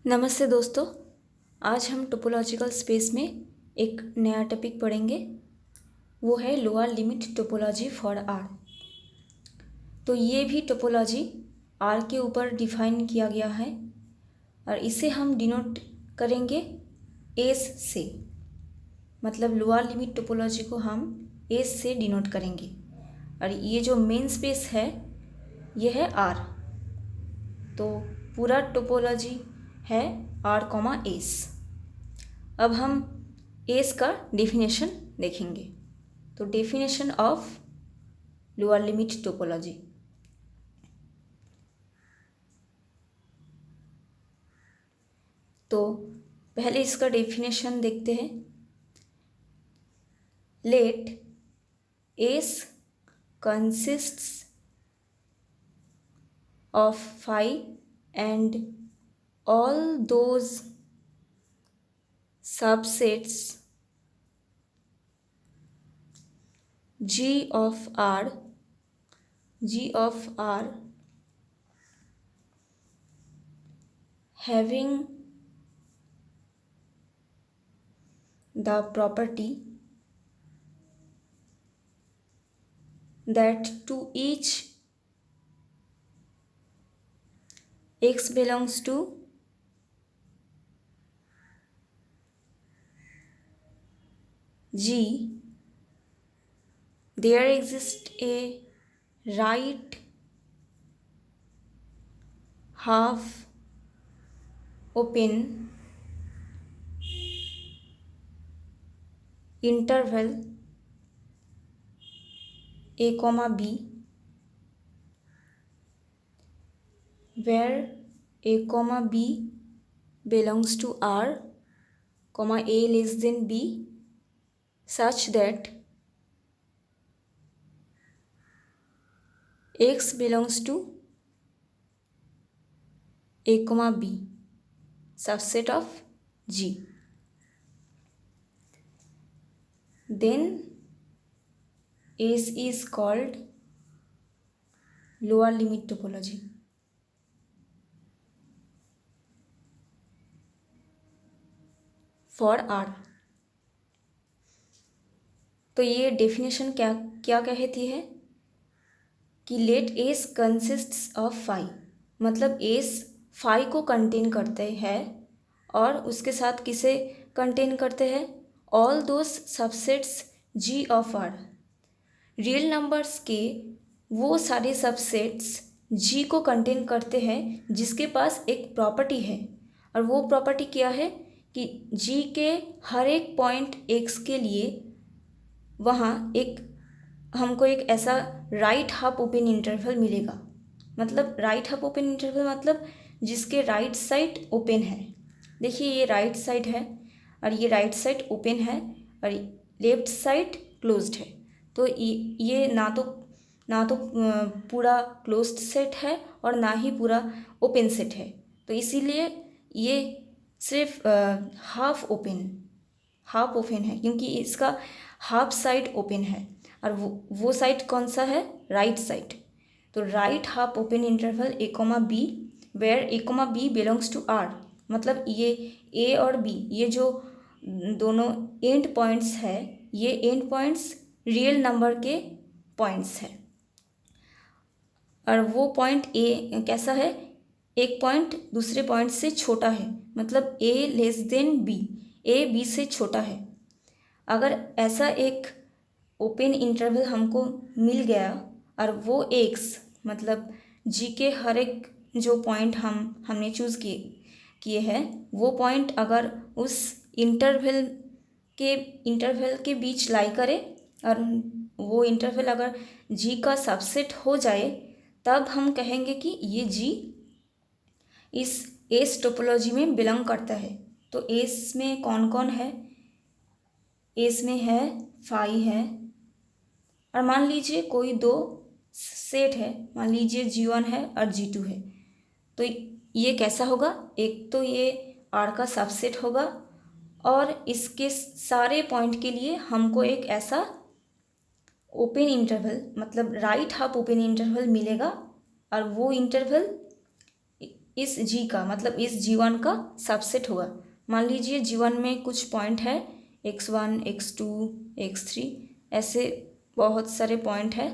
नमस्ते दोस्तों। आज हम टोपोलॉजिकल स्पेस में एक नया टॉपिक पढ़ेंगे। वो है lower limit topology for R. तो ये भी टोपोलॉजी आर के ऊपर डिफाइन किया गया है और इसे हम डिनोट करेंगे एस से। मतलब लोअर लिमिट टोपोलॉजी को हम एस से डिनोट करेंगे और ये जो मेन स्पेस है ये है आर। तो पूरा टोपोलॉजी है आर कॉमा एस। अब हम एस का डेफिनेशन देखेंगे। तो definition of lower limit topology. तो पहले इसका डेफिनेशन देखते हैं। Let S consists of phi and all those subsets G of R having the property that to each x belongs to G, there exists a right half open interval a comma b where a comma b belongs to R comma a less than b such that x belongs to a comma b subset of G. Then S is called lower limit topology. For R. तो ये definition क्या क्या कहती है कि let S consists of phi. मतलब S phi को contain करते हैं और उसके साथ किसे कंटेन करते हैं? All those subsets G of R. Real numbers के वो सारे सबसेट्स जी को कंटेन करते हैं जिसके पास एक प्रॉपर्टी है। और वो प्रॉपर्टी क्या है कि जी के हर एक पॉइंट एक्स के लिए वहाँ हमको एक ऐसा राइट हाफ ओपन इंटरवल मिलेगा। मतलब राइट हाफ ओपन इंटरवल मतलब जिसके राइट साइड ओपन है। देखिए ये राइट साइड है और ये राइट साइड ओपन है और लेफ्ट साइड क्लोज्ड है। तो ये ना तो पूरा क्लोज्ड सेट है और ना ही पूरा ओपन सेट है। तो इसीलिए ये सिर्फ हाफ ओपन है क्योंकि इसका हाफ साइड ओपन है और वो साइड कौन सा है? Right side. तो right half open interval a comma b where a comma b belongs to R. मतलब ये ए और बी ये जो दोनों एंड पॉइंट्स है ये एंड पॉइंट्स रियल नंबर के पॉइंट्स है। और वो पॉइंट ए कैसा है? एक पॉइंट दूसरे पॉइंट से छोटा है। मतलब a less than b, a b से छोटा है। अगर ऐसा एक ओपन इंटरवल हमको मिल गया और वो एक्स मतलब जी के हर एक जो पॉइंट हमने चूज़ किए हैं वो पॉइंट अगर उस इंटरवल के बीच लाई करे और वो इंटरवल अगर जी का सबसेट हो जाए तब हम कहेंगे कि ये जी इस एस टोपोलॉजी में बिलोंग करता है। तो एस में कौन कौन है? एस में है फाई है और मान लीजिए कोई दो सेट है, मान लीजिए G1 है और G2 है। तो ये कैसा होगा? एक तो ये R का सबसेट होगा और इसके सारे पॉइंट के लिए हमको एक ऐसा ओपन इंटरवल मतलब राइट हाफ ओपन इंटरवल मिलेगा और वो इंटरवल इस जी का मतलब इस G1 का सबसेट होगा। मान लीजिए G1 में कुछ पॉइंट है x1, x2, x3, ऐसे बहुत सारे पॉइंट है।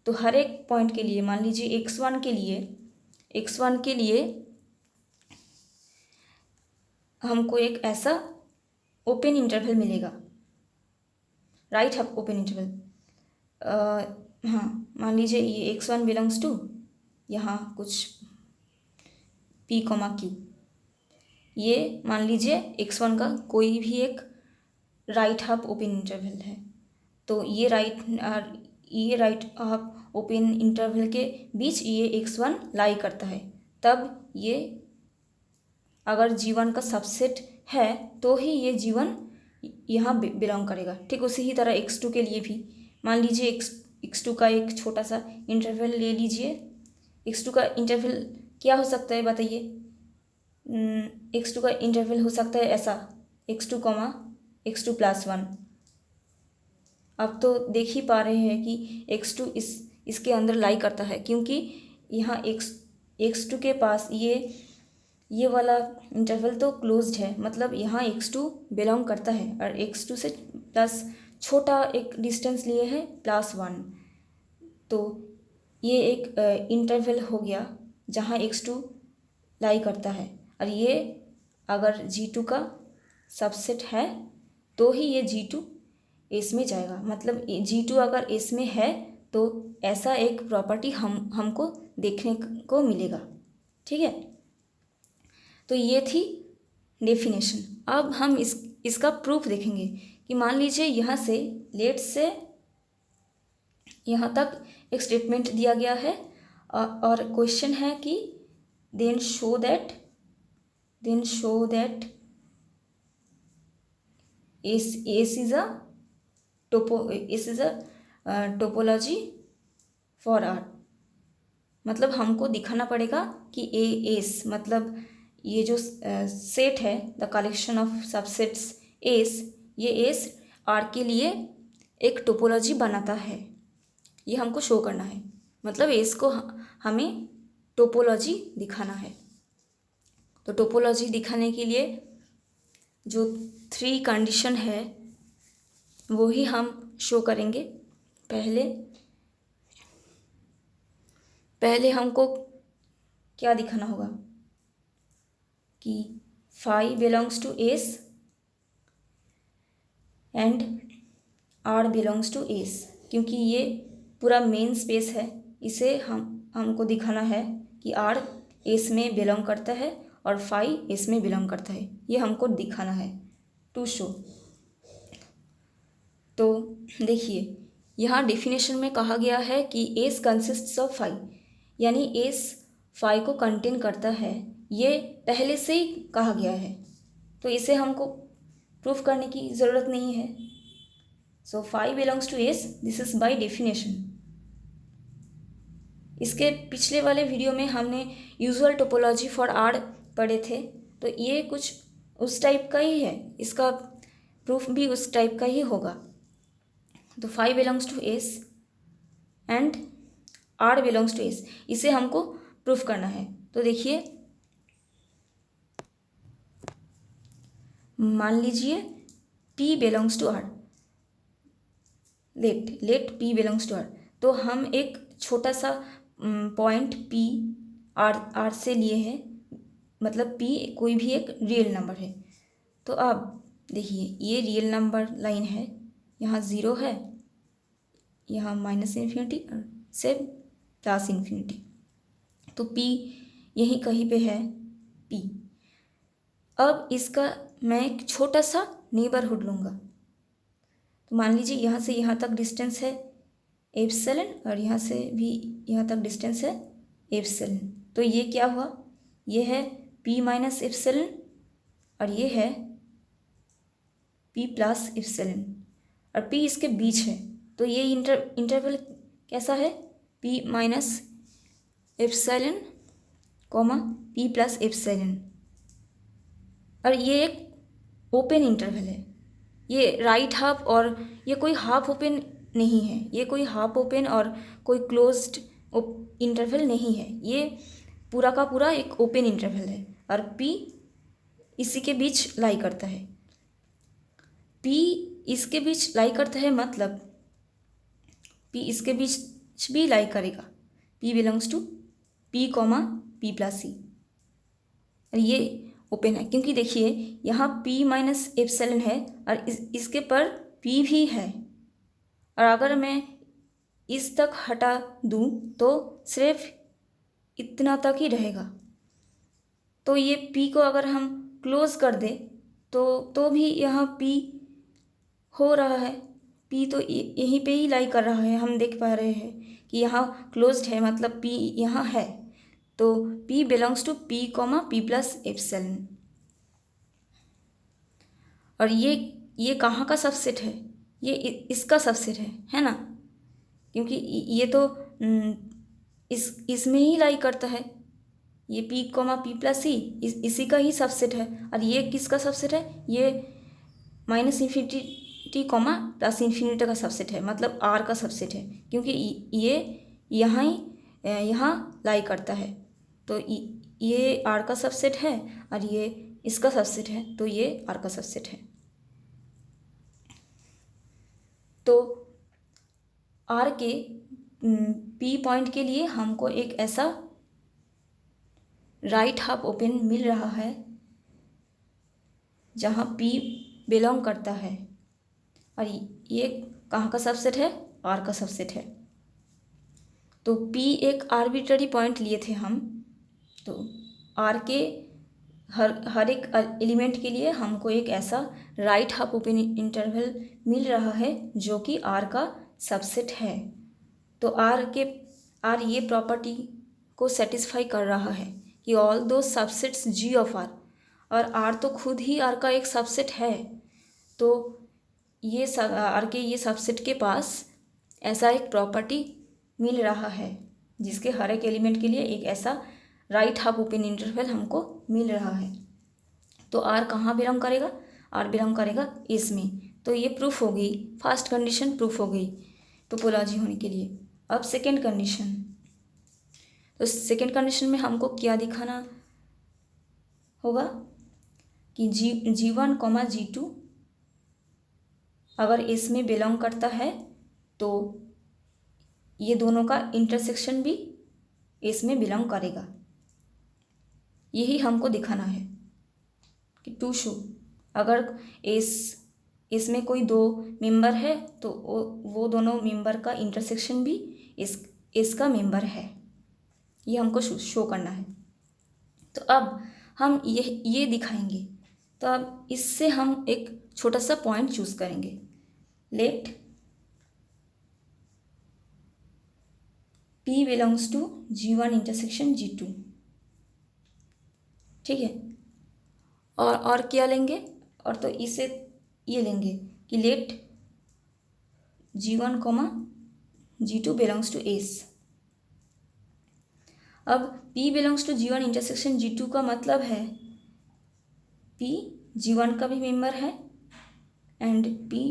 तो हर एक पॉइंट के लिए मान लीजिए x1 के लिए हमको एक ऐसा ओपन इंटरवल मिलेगा, राइट हाफ ओपन इंटरवल। हाँ, मान लीजिए ये x1 बिलोंग्स टू यहाँ कुछ p, q, ये मान लीजिए x1 का कोई भी एक राइट हाफ ओपन इंटरवल है। तो ये राइट हाफ ओपन इंटरवल के बीच ये x1 लाई करता है। तब ये अगर G1 का सबसेट है तो ही ये G1 यहाँ बिलोंग करेगा। ठीक उसी ही तरह x2 के लिए भी मान लीजिए x2 का एक छोटा सा इंटरवल ले लीजिए। x2 का इंटरवल क्या हो सकता है बताइए? x2 का इंटरवल हो सकता है ऐसा x2, x2 + 1। अब तो देख ही पा रहे हैं कि x2 इसके अंदर लाई करता है, क्योंकि यहाँ x2 के पास ये वाला इंटरवल तो क्लोज्ड है, मतलब यहाँ x2 बिलोंग करता है। और x2 से प्लस छोटा एक डिस्टेंस लिए है +1, तो ये एक इंटरवल हो गया जहाँ x2 लाई करता है। और ये अगर G2 का सबसेट है तो ही ये G2 S में जाएगा। मतलब G2 अगर S में है तो ऐसा एक प्रॉपर्टी हमको देखने को मिलेगा। ठीक है, तो ये थी डेफिनेशन। अब हम इसका प्रूफ देखेंगे कि मान लीजिए यहाँ से लेट्स से यहाँ तक एक स्टेटमेंट दिया गया है और क्वेश्चन है कि then show that S is a topology for R। मतलब हमको दिखाना पड़ेगा कि S मतलब ये जो सेट है the collection of subsets S, ये S R के लिए एक टोपोलॉजी बनाता है, ये हमको शो करना है। मतलब S को हमें टोपोलॉजी दिखाना है। तो टोपोलॉजी दिखाने के लिए जो 3 कंडीशन है वो ही हम शो करेंगे। पहले हमको क्या दिखाना होगा कि phi belongs to S and R belongs to S, क्योंकि ये पूरा मेन स्पेस है, इसे हमको दिखाना है कि R S में बिलोंग करता है और phi S में बिलोंग करता है। ये हमको दिखाना है टू शो। तो देखिए यहाँ डेफिनेशन में कहा गया है कि S कंसिस्ट्स ऑफ phi, यानी S phi को कंटेन करता है, ये पहले से ही कहा गया है, तो इसे हमको प्रूफ करने की ज़रूरत नहीं है। So phi belongs to S, this is by definition. इसके पिछले वाले वीडियो में हमने यूजुअल टोपोलॉजी फॉर R पढ़े थे, तो ये कुछ उस टाइप का ही है, इसका प्रूफ भी उस टाइप का ही होगा। तो phi belongs to S and R belongs to S, इसे हमको प्रूफ करना है। तो देखिए मान लीजिए P belongs to R, let P belongs to R, तो हम एक छोटा सा पॉइंट P R से लिए हैं, मतलब P कोई भी एक रियल नंबर है। तो अब देखिए ये रियल नंबर लाइन है, यहाँ 0 है, यहाँ -∞ और से +∞। तो P यहीं कहीं पे है P। अब इसका मैं एक छोटा सा नेबरहुड लूँगा। तो मान लीजिए यहाँ से यहाँ तक डिस्टेंस है एप्सिलॉन और यहाँ से भी यहाँ तक डिस्टेंस है एप्सिलॉन। तो ये क्या हुआ, ये है P - एप्सिलॉन और ये है P + एप्सिलॉन, और P इसके बीच है। तो ये इंटरवल कैसा है, P - एप्सिलॉन, P + एप्सिलॉन, और ये एक ओपन इंटरवल है। ये राइट हाफ और ये कोई हाफ ओपन नहीं है, ये कोई हाफ ओपन और कोई क्लोज्ड इंटरवल नहीं है, ये पूरा का पूरा एक ओपन इंटरवल है और P इसी के बीच लाई करता है। P इसके बीच लाई करता है मतलब P इसके बीच भी लाई करेगा। P belongs to P comma P plus C। ये ओपन है क्योंकि देखिए यहाँ P माइनस एप्सिलॉन है और इसके पर P भी है, और अगर मैं इस तक हटा दूँ तो सिर्फ इतना तक ही रहेगा। तो ये P को अगर हम क्लोज कर दें तो भी यहाँ P हो रहा है। P तो यहीं पे ही लाई कर रहा है, हम देख पा रहे हैं कि यहाँ क्लोज्ड है मतलब P यहाँ है। तो P belongs to P comma P plus epsilon. और ये कहाँ का सबसेट है? ये इसका सबसेट है ना, क्योंकि ये तो इसमें ही लाई करता है। ये P comma P plus C इसी का ही सबसेट है। और ये किसका सबसेट है? ये minus infinity comma plus infinity का सबसेट है, मतलब R का सबसेट है, क्योंकि ये यहाँ लाई करता है। तो ये R का सबसेट है और ये इसका सबसेट है, तो ये R का सबसेट है। तो R के P पॉइंट के लिए हमको एक ऐसा राइट हाफ ओपन मिल रहा है जहाँ P बिलोंग करता है, और ये कहाँ का सबसेट है? R का सबसेट है। तो P एक आर्बिट्ररी पॉइंट लिए थे हम, तो R के हर एक एलिमेंट के लिए हमको एक ऐसा राइट हाफ ओपन इंटरवल मिल रहा है जो कि R का सबसेट है। तो R ये प्रॉपर्टी को सेटिस्फाई कर रहा है कि ऑल दो सबसेट्स G ऑफ R, और R तो खुद ही R का एक सबसेट है। तो ये R के ये सबसेट के पास ऐसा एक प्रॉपर्टी मिल रहा है जिसके हर एक एलिमेंट के लिए एक ऐसा राइट हाफ ओपन इंटरवल हमको मिल रहा है। तो R कहाँ बिलोंग करेगा? R बिलोंग करेगा इसमें। तो ये प्रूफ हो गई, फर्स्ट कंडीशन प्रूफ हो गई टोपोलॉजी होने के लिए। अब सेकेंड कंडीशन, तो सेकेंड कंडीशन में हमको क्या दिखाना होगा कि G1 कॉमा G2 अगर इसमें बिलोंग करता है तो ये दोनों का इंटरसेक्शन भी इसमें बिलोंग करेगा। यही हमको दिखाना है कि टू शो अगर इसमें कोई दो मेंबर है तो वो दोनों मेंबर का इंटरसेक्शन भी इसका मेंबर है, ये हमको शो करना है। तो अब हम ये दिखाएंगे। तो अब इससे हम एक छोटा सा पॉइंट चूज करेंगे। Let P belongs to G1 intersection G2, ठीक है। और क्या लेंगे? और तो इसे ये लेंगे कि let G1 comma G2 belongs to S। अब P belongs to G1 intersection G2 का मतलब है P G1 का भी मेंबर है एंड P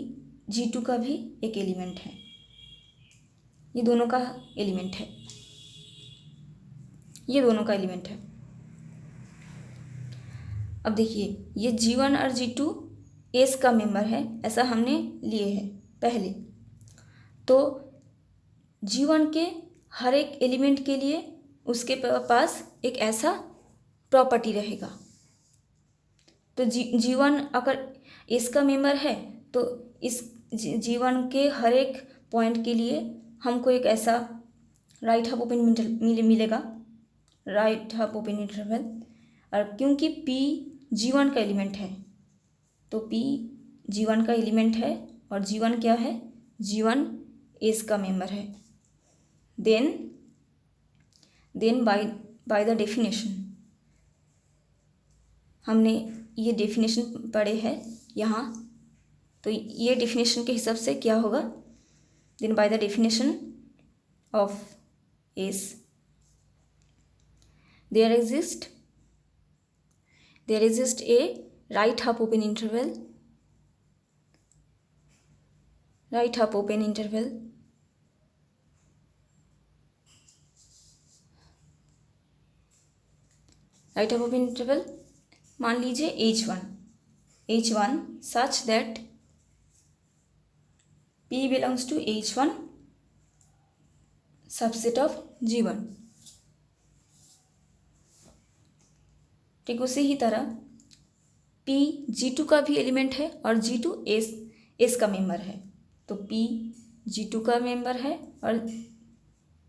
G2 का भी एक एलिमेंट है, ये दोनों का एलिमेंट है, ये दोनों का एलिमेंट है। अब देखिए ये G1 और G2 S का मेंबर है, ऐसा हमने लिए है पहले। तो G1 के हर एक एलिमेंट के लिए उसके पास एक ऐसा प्रॉपर्टी रहेगा। तो G1 अगर S का मेंबर है तो इस G1 के हर एक पॉइंट के लिए हमको एक ऐसा राइट हाफ ओपन मिलेगा, राइट हाफ ओपन इंटरवल। और क्योंकि P G1 का एलिमेंट है तो P G1 का एलिमेंट है और G1 क्या है? G1 S का मेंबर है। देन बाय द डेफिनेशन, हमने ये डेफिनेशन पढ़े हैं यहाँ, तो ये डेफिनेशन के हिसाब से क्या होगा? Then by the definition of S there exists a right half open interval right half open interval मान लीजिए H1 such that P belongs to H1 subset of G1। ठीक उसी ही तरह P G2 का भी एलिमेंट है और G2 एस का मेंबर है, तो P G2 का मेंबर है और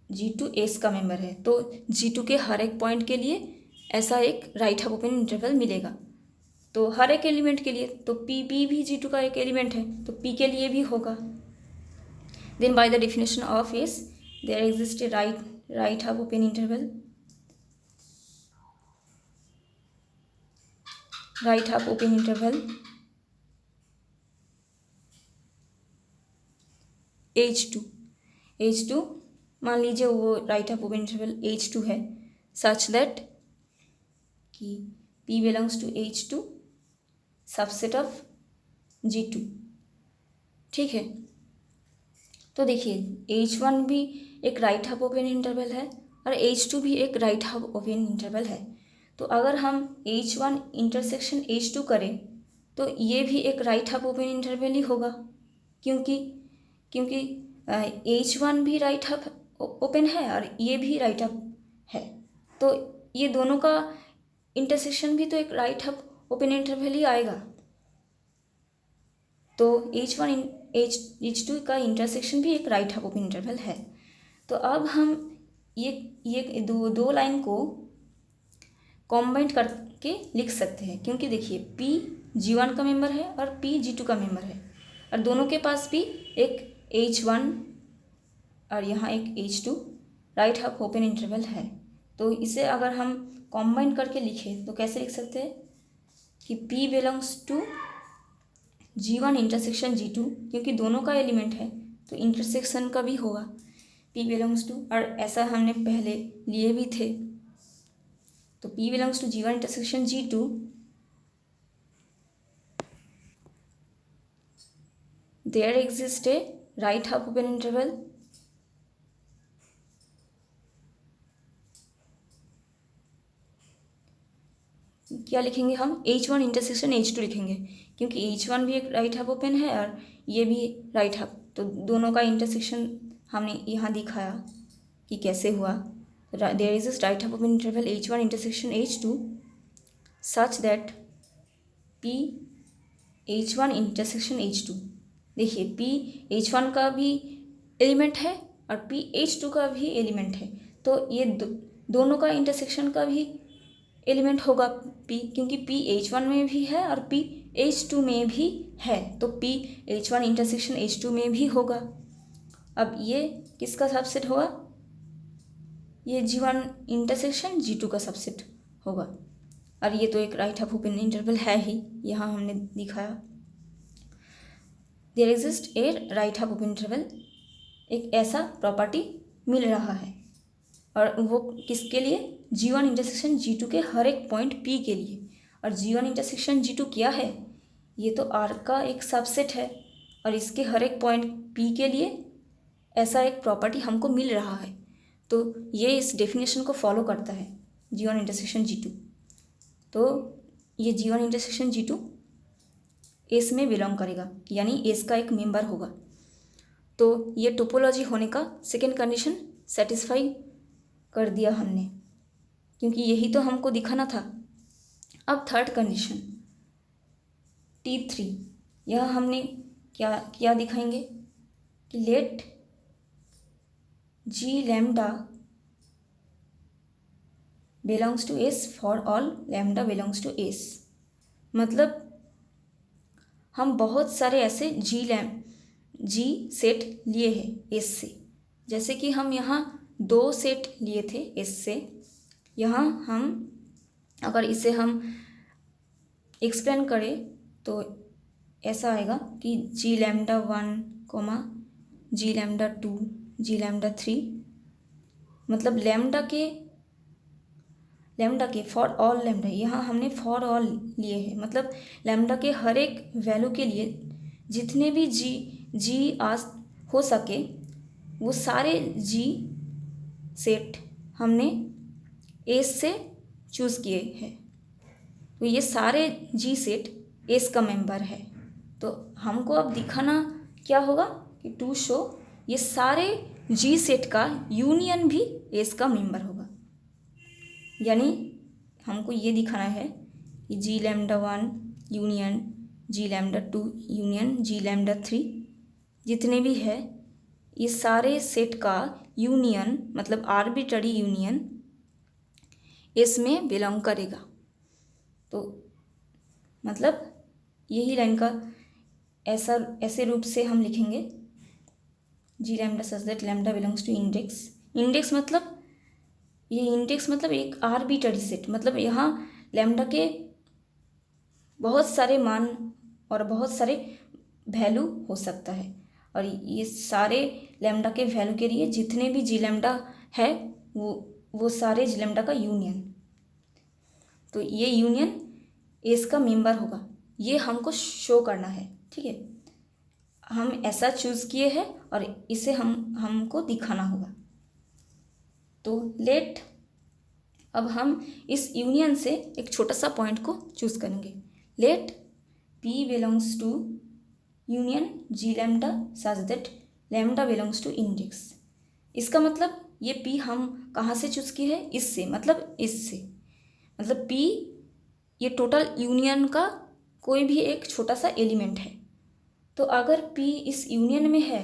G2 एस का मेंबर है, तो G2 के हर एक पॉइंट के लिए ऐसा एक राइट हाफ ओपन इंटरवल मिलेगा। तो हर एक एलिमेंट के लिए, तो P भी G2 का एक एलिमेंट है, तो P के लिए भी होगा। Then by the definition of S there exist a right half open interval, right half open interval H2 मान लीजिए वो right half open interval H2 है सच दैट कि P belongs to H2 subset of G2। ठीक है, तो देखिए H1 भी एक राइट हाफ ओपन इंटरवल है और H2 भी एक राइट हाफ ओपन इंटरवल है। तो अगर हम H1 इंटरसेक्शन H2 करें तो ये भी एक राइट हाफ ओपन इंटरवल ही होगा, क्योंकि H1 भी राइट हाफ ओपन है और ये भी राइट हाफ है, तो ये दोनों का इंटरसेक्शन भी तो एक राइट हाफ ओपन इंटरवल ही आएगा। तो H2 का इंटरसेक्शन भी एक राइट हाफ ओपन इंटरवल है। तो अब हम ये दो लाइन को कॉम्बाइन करके लिख सकते हैं, क्योंकि देखिए P G1 का मेंबर है और P G2 का मेंबर है और दोनों के पास भी एक H1 और यहाँ एक H2 right half open interval है। तो इसे अगर हम कॉम्बाइन करके लिखें तो कैसे लिख सकते हैं कि P belongs to G1 intersection G2, क्योंकि दोनों का एलिमेंट है तो इंटरसेक्शन का भी होगा P बिलोंग्स टू, और ऐसा हमने पहले लिए भी थे। तो P belongs to G1 intersection G2 there exist a right half open interval क्या लिखेंगे हम H1 इंटरसेक्शन H2 लिखेंगे, क्योंकि H1 भी एक राइट हाफ ओपन है और ये भी राइट हाफ, तो दोनों का इंटरसेक्शन हमने यहाँ दिखाया कि कैसे हुआ। There is a right half open interval H1 intersection H2 such that P H1 intersection H2। देखिए P H1 का भी एलिमेंट है और P H2 का भी एलिमेंट है, तो ये दोनों का इंटरसेक्शन का भी एलिमेंट होगा P, क्योंकि P H1 में भी है और P H2 में भी है, तो P H1 इंटरसेक्शन H2 में भी होगा। अब ये किसका सबसेट होगा, ये G1 इंटरसेक्शन G2 का सबसेट होगा, और ये तो एक राइट हाफ ओपन इंटरवल है ही, यहाँ हमने दिखाया। There exist a right half open interval, एक ऐसा प्रॉपर्टी मिल रहा है, और वो किसके लिए, G1 इंटरसेक्शन G2 के हर एक पॉइंट P के लिए। और G1 इंटरसेक्शन G2 क्या है, ये तो R का एक सबसेट है और इसके हर एक पॉइंट P के लिए ऐसा एक प्रॉपर्टी हमको मिल रहा है, तो ये इस डेफिनेशन को फॉलो करता है G1 इंटरसेक्शन G2। तो ये G1 इंटरसेक्शन G2 एस में बिलोंग करेगा, यानी एस का एक मेंबर होगा। तो ये टोपोलॉजी होने का सेकेंड कंडीशन सेटिस्फाई कर दिया हमने, क्योंकि यही तो हमको दिखाना था। अब थर्ड कंडीशन T3, यह हमने क्या दिखाएंगे कि let G lambda belongs to S for all lambda belongs to S। मतलब हम बहुत सारे ऐसे G सेट लिए हैं S से, जैसे कि हम यहाँ 2 सेट लिए थे S से, यहाँ हम अगर इसे हम एक्सप्लेन करें तो ऐसा आएगा कि G lambda 1, G lambda 2, G lambda 3, मतलब लैम्डा के फॉर ऑल लैम्डा, यहाँ हमने फॉर ऑल लिए हैं, मतलब लैम्डा के हर एक वैल्यू के लिए जितने भी जी आज हो सके वो सारे G सेट हमने एस से चूज़ किए हैं, तो ये सारे जी सेट एस का मेंबर है। तो हमको अब दिखाना क्या होगा कि टू शो ये सारे जी सेट का यूनियन भी एस का मेंबर होगा। यानी हमको ये दिखाना है कि जी lambda 1 union G lambda 2 union G lambda 3 जितने भी है ये सारे सेट का यूनियन मतलब आर्बिट्ररी यूनियन इसमें बिलोंग करेगा। तो मतलब यही लाइन का ऐसे रूप से हम लिखेंगे g lambda such that lambda belongs to index. Index मतलब ये इंडेक्स मतलब एक आर्बिट्ररी सेट, मतलब यहाँ लैम्डा के बहुत सारे मान और बहुत सारे वैल्यू हो सकता है, और ये सारे लैम्डा के वैल्यू के लिए जितने भी जी लैम्डा है वो सारे जी लैम्डा का यूनियन, तो ये यूनियन एस का मेंबर होगा, ये हमको शो करना है। ठीक है, हम ऐसा चूज़ किए हैं और इसे हमको दिखाना होगा। तो लेट अब हम इस यूनियन से एक छोटा सा पॉइंट को चूज़ करेंगे। Let P belongs to union G lambda such that lambda belongs to index. इसका मतलब ये P हम कहाँ से चूज़ किए हैं, इससे, मतलब इससे, मतलब P ये टोटल यूनियन का कोई भी एक छोटा सा एलिमेंट है। तो अगर P इस यूनियन में है,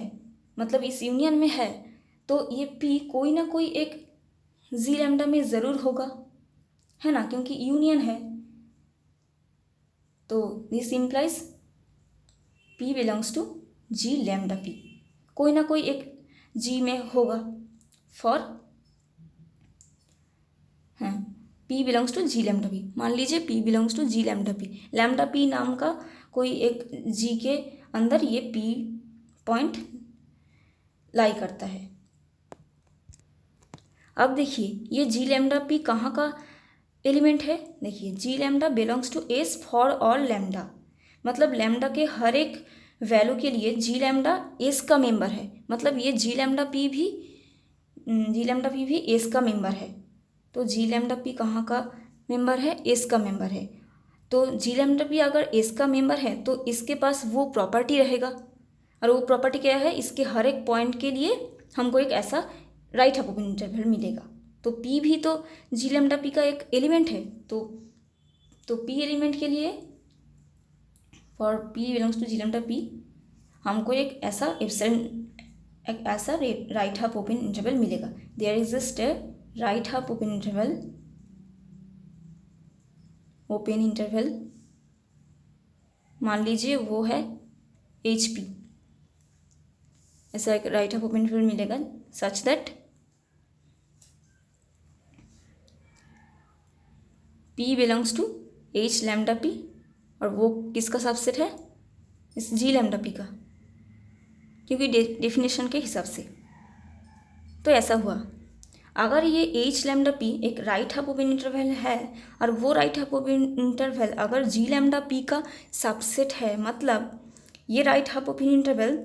मतलब इस यूनियन में है, तो ये P कोई ना कोई एक जी लैम्डा में ज़रूर होगा, है ना, क्योंकि यूनियन है। तो this implies P belongs to G lambda P, कोई ना कोई एक जी में होगा। फॉर हाँ P belongs to G lambda P, मान लीजिए P belongs to G lambda P नाम का कोई एक जी के अंदर ये P पॉइंट लाई करता है। अब देखिए ये जी लैम्डा P कहाँ का एलिमेंट है, देखिए g lambda belongs to S for all lambda, मतलब लैम्डा के हर एक वैल्यू के लिए जी लैम्डा एस का मेंबर है, मतलब ये जी लैम्डा P भी एस का मेंबर है। तो जी लैम्डा P कहाँ का मेंबर है, एस का मेंबर है। तो जी लैम्डा P अगर एस का मेंबर है तो इसके पास वो प्रॉपर्टी रहेगा, और वो प्रॉपर्टी क्या है, इसके हर एक पॉइंट के लिए हमको एक ऐसा राइट हाफ ओपन इंटरवल मिलेगा। तो P भी तो जी लैम्डा P का एक एलिमेंट है। तो P एलिमेंट के लिए for P belongs to G lambda P हमको एक ऐसा राइट हाफ ओपन इंटरवल मिलेगा। There exist a right half open interval, मान लीजिए वो है HP, ऐसा एक राइट हाफ ओपन इंटरवल मिलेगा such that P belongs to H lambda P, और वो किसका सबसेट है, इस जी लैम्डा P का, क्योंकि डेफिनेशन के हिसाब से। तो ऐसा हुआ, अगर ये H लैम्डा P एक राइट हाफ ओपन इंटरवल है, और वो राइट हाफ ओपन इंटरवल अगर जी लैम्डा P का सबसेट है, मतलब ये राइट हाफ ओपन इंटरवल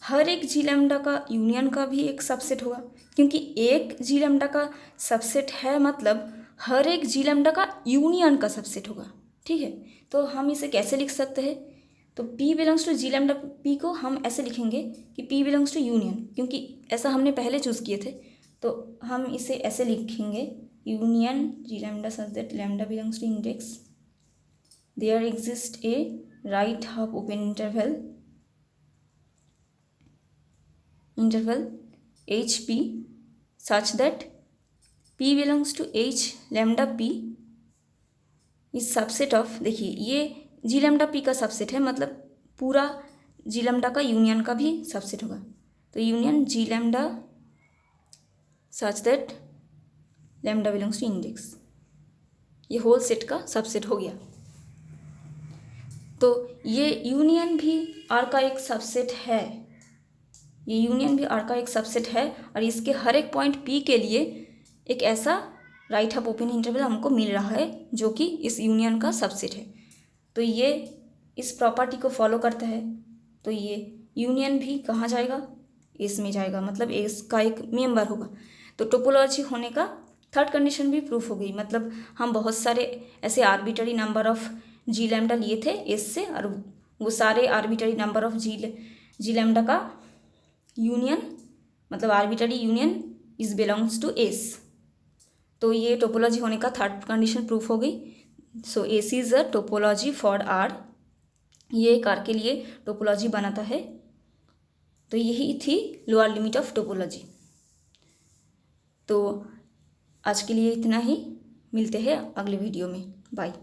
हर एक जी लैम्डा का यूनियन का भी एक सबसेट होगा, क्योंकि एक जी लैम्डा का सबसेट है मतलब हर एक जी लैम्डा का यूनियन का सबसेट होगा। ठीक है, तो हम इसे कैसे लिख सकते हैं, तो P belongs to G lambda P को हम ऐसे लिखेंगे कि P बिलोंग्स टू यूनियन, क्योंकि ऐसा हमने पहले चूज़ किए थे, तो हम इसे ऐसे लिखेंगे union G lambda such that lambda belongs to index, there exist a right half open interval HP such that P belongs to H lambda P इस सबसेट ऑफ, देखिए ये जी लैम्डा P का सबसेट है, मतलब पूरा जी lambda का union का भी सबसेट होगा। तो union G lambda such that lambda belongs to index, ये होल सेट का सबसेट हो गया। तो ये यूनियन भी आर का एक सबसेट है, ये यूनियन भी आर का एक सबसेट है, और इसके हर एक पॉइंट P के लिए एक ऐसा राइट हाफ ओपन इंटरवल हमको मिल रहा है जो कि इस यूनियन का सबसेट है। तो ये इस प्रॉपर्टी को फॉलो करता है, तो ये यूनियन भी कहाँ जाएगा, एस में जाएगा, मतलब एस का एक मेंबर होगा। तो टोपोलॉजी होने का थर्ड कंडीशन भी प्रूफ हो गई, मतलब हम बहुत सारे ऐसे arbitrary number of G lambda लिए थे एस से, और वो सारे arbitrary number of G lambda का यूनियन, मतलब arbitrary union is belongs to S. तो ये टोपोलॉजी होने का थर्ड कंडीशन प्रूफ हो गई। So S is a topology for R, ये एक आर के लिए टोपोलॉजी बनाता है। तो यही थी लोअर लिमिट ऑफ टोपोलॉजी। तो आज के लिए इतना ही, मिलते हैं अगले वीडियो में, बाय।